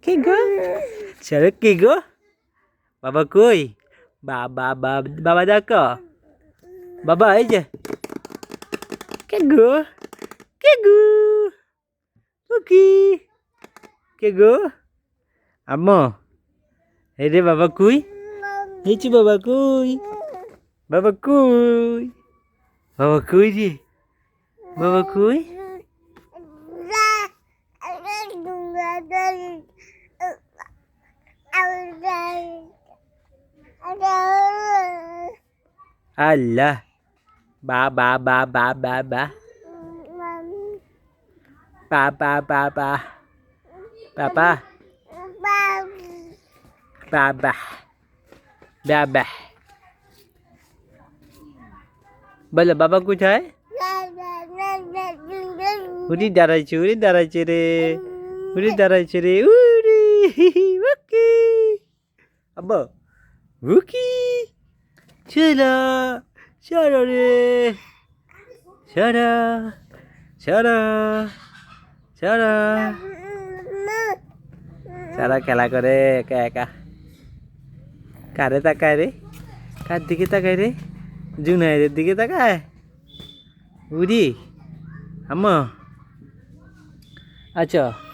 কে গো চলো কে গো বাবা কই বাবা বাবা দেখো বাবা এই যে কে গো ওকি কে গো আম্মু এই রে বাবা কই এই যে বাবা কই বাবা কই রে বাবা কই আল্লাহ বা বা বা বা বা বা পা পা পা পা পাপা বাবা বাবা বলো বাবা কোথায় উড়ি দাঁড়াইছে রে উড়ি উকি আব্বা উকি চলো রে সারা খেলা করে একা একা কারে তাকায় রে কার দিকে তাকায় রে জুনাইদের দিকে তাকায় উড়ি আম্মা আচ্ছা